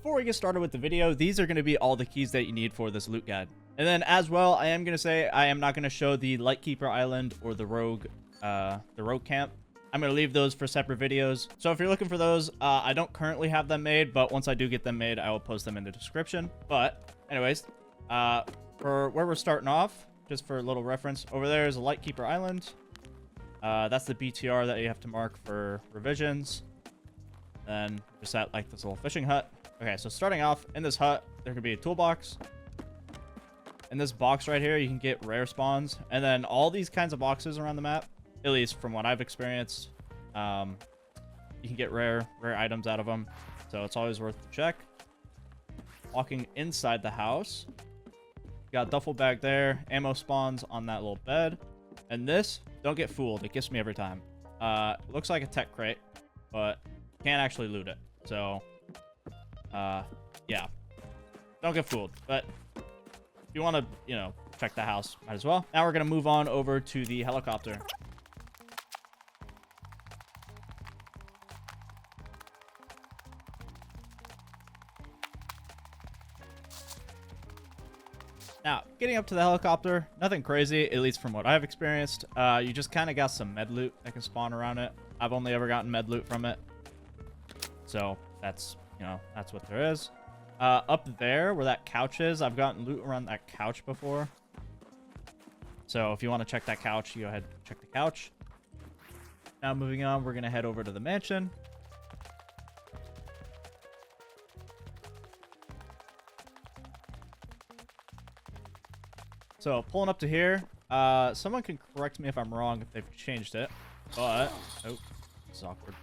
before we get started with the video, these are going to be all the keys that you need for this loot guide. And then as well, I am going to say I am not going to show the Lightkeeper Island or the Rogue camp. I'm going to leave those for separate videos. So if you're looking for those, I don't currently have them made, but once I do get them made, I will post them in the description. But anyways, for where we're starting off, just for a little reference, over there is a Lightkeeper Island. That's the BTR that you have to mark for revisions. Then just at like this little fishing hut. Okay, so starting off in this hut, there could be a toolbox. In this box right here, you can get rare spawns. And then all these kinds of boxes around the map, at least from what I've experienced, you can get rare items out of them. So it's always worth the check. Walking inside the house, got a duffel bag there, ammo spawns on that little bed. And this, don't get fooled, it gets me every time. Looks like a tech crate, but can't actually loot it. So, yeah, don't get fooled. But if you want to, you know, check the house, might as well. Now we're going to move on over to the helicopter. Now, getting up to the helicopter, nothing crazy, at least from what I've experienced. You just kind of got some med loot that can spawn around it. I've only ever gotten med loot from it. So, that's, you know, that's what there is. Up there, where that couch is, I've gotten loot around that couch before. So, if you want to check that couch, you go ahead and check the couch. Now, moving on, we're going to head over to the mansion. So, pulling up to here, someone can correct me if I'm wrong if they've changed it, but, oh, this is awkward.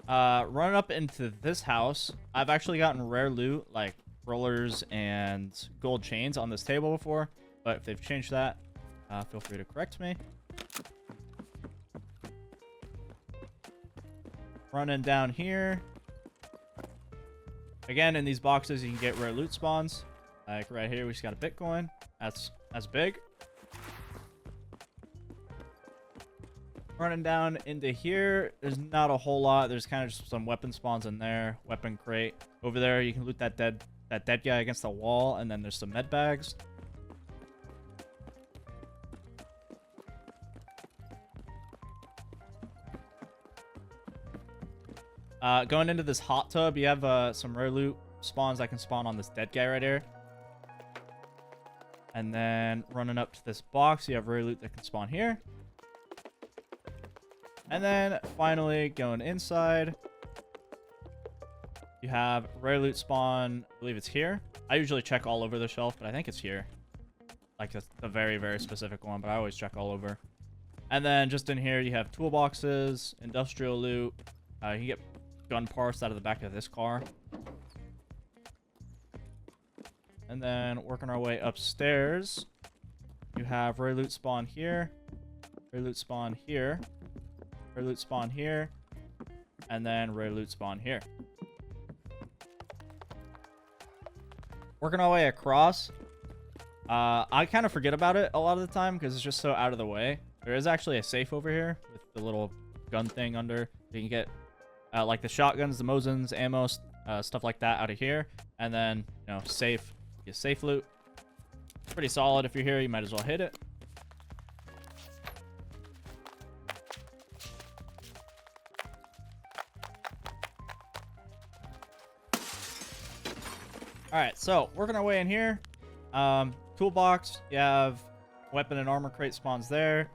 Running up into this house, I've actually gotten rare loot, like rollers and gold chains on this table before, but if they've changed that, feel free to correct me. Running down here. Again, in these boxes, you can get rare loot spawns. Like right here, we just got a Bitcoin. That's big. Running down into here, there's not a whole lot. There's kind of just some weapon spawns in there. Weapon crate. Over there, you can loot that dead guy against the wall, and then there's some med bags. Going into this hot tub, you have some rare loot spawns that can spawn on this dead guy right here. And then running up to this box, you have rare loot that can spawn here. And then finally going inside, you have rare loot spawn. I believe it's here. I usually check all over the shelf, but I think it's here. Like the very, very specific one, but I always check all over. And then just in here, you have toolboxes, industrial loot. You can get gun parts out of the back of this car. And then working our way upstairs, you have rare loot spawn here, rare loot spawn here, rare loot spawn here, and then rare loot spawn here. Working our way across, I kind of forget about it a lot of the time because it's just so out of the way. There is actually a safe over here with the little gun thing under. You can get like the shotguns, the Mosins, ammo, stuff like that out of here, and then, you know, safe. Get safe loot. Pretty solid. If you're here, you might as well hit it. Alright, so working our way in here. Toolbox, you have weapon and armor crate spawns there.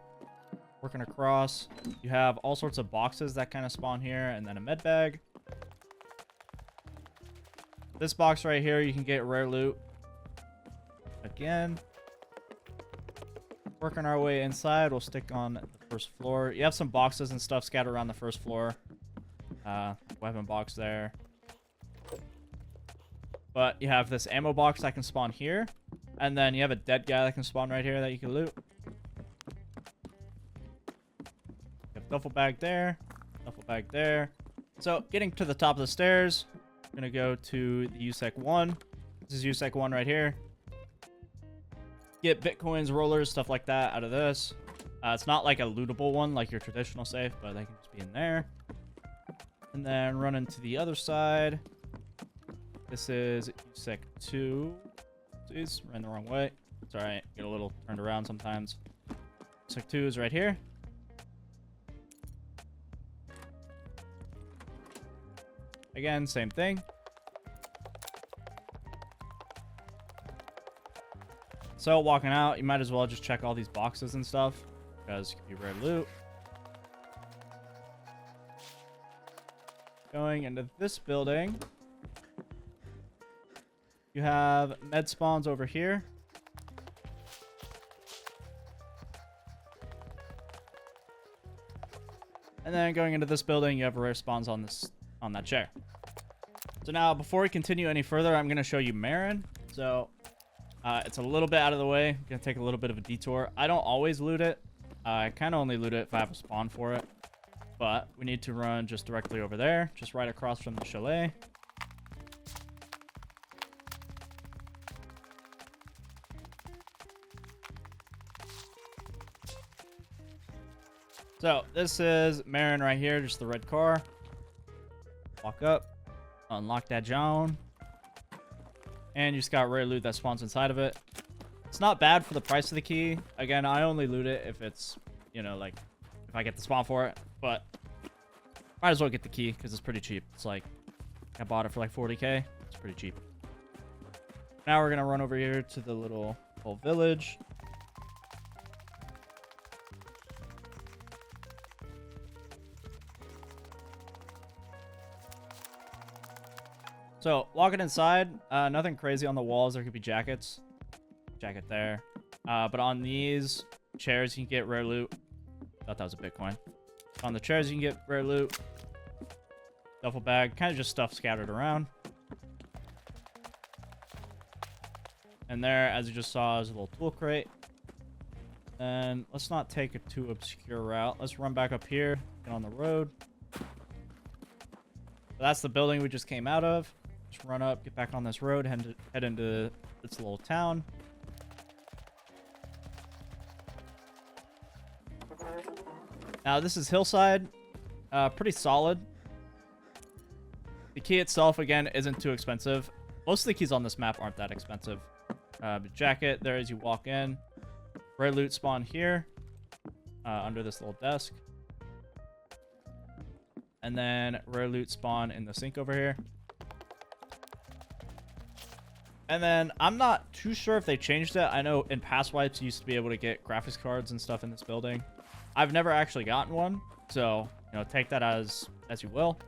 Working across, you have all sorts of boxes that kind of spawn here, and then a med bag. This box right here, you can get rare loot. Again, working our way inside, we'll stick on the first floor. You have some boxes and stuff scattered around the first floor. Weapon box there. But you have this ammo box that can spawn here. And then you have a dead guy that can spawn right here that you can loot. You have a duffel bag there. Duffel bag there. So, getting to the top of the stairs, we're going to go to the USEC 1. This is USEC 1 right here. Get Bitcoins, rollers, stuff like that out of this. It's not like a lootable one like your traditional safe, but they can just be in there. And then run into the other side. This is Sec 2. Jeez, ran the wrong way. It's alright. Get a little turned around sometimes. Sec 2 is right here. Again, same thing. So, walking out, you might as well just check all these boxes and stuff, because it could be rare loot. Going into this building, you have med spawns over here. And then going into this building, you have rare spawns on that chair. So now, before we continue any further, I'm going to show you Merin. So, it's a little bit out of the way. I'm going to take a little bit of a detour. I don't always loot it. I kind of only loot it if I have a spawn for it. But we need to run just directly over there, just right across from the chalet. So, this is Merin right here, just the red car. Walk up, unlock that John. And you just got rare loot that spawns inside of it. It's not bad for the price of the key. Again, I only loot it if it's, you know, like, if I get the spawn for it. But might as well get the key because it's pretty cheap. It's like, I bought it for like 40k. It's pretty cheap. Now we're going to run over here to the little village. So, walking inside, nothing crazy on the walls. There could be jackets. Jacket there. But on these chairs, you can get rare loot. Thought that was a Bitcoin. On the chairs, you can get rare loot. Duffel bag. Kind of just stuff scattered around. And there, as you just saw, is a little tool crate. And let's not take a too obscure route. Let's run back up here. Get on the road. So that's the building we just came out of. Just run up, get back on this road, head into this little town. Now, this is Hillside. Pretty solid. The key itself, again, isn't too expensive. Most of the keys on this map aren't that expensive. But jacket, there as you walk in. Rare loot spawn here. Under this little desk. And then rare loot spawn in the sink over here. And then I'm not too sure if they changed it. I know in past wipes you used to be able to get graphics cards and stuff in this building. I've never actually gotten one, so you know, take that as you will.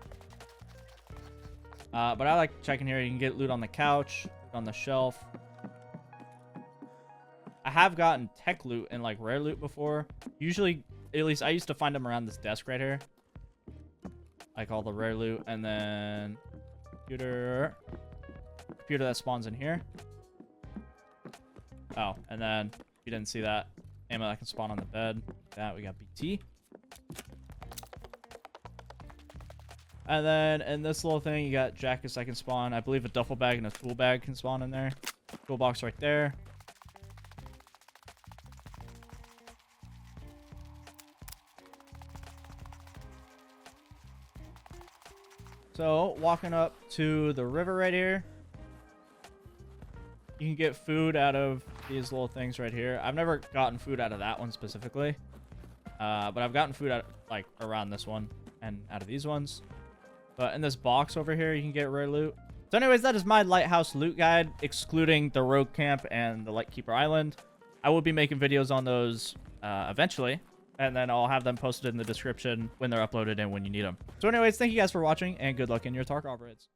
But I like checking here. You can get loot on the couch, on the shelf. I have gotten tech loot and like rare loot before. Usually, at least I used to find them around this desk right here. Like all the rare loot, and then computer that spawns in here. Oh, and then if you didn't see that, ammo that can spawn on the bed. That we got BT. And then in this little thing, you got jackets that can spawn. I believe a duffel bag and a tool bag can spawn in there. Toolbox right there. So, walking up to the river right here. You can get food out of these little things right here. I've never gotten food out of that one specifically. But I've gotten food out, like, around this one and out of these ones. But in this box over here, you can get rare loot. So anyways, that is my Lighthouse loot guide, excluding the Rogue Camp and the Lightkeeper Island. I will be making videos on those eventually. And then I'll have them posted in the description when they're uploaded and when you need them. So anyways, thank you guys for watching, and good luck in your Tarkov raids.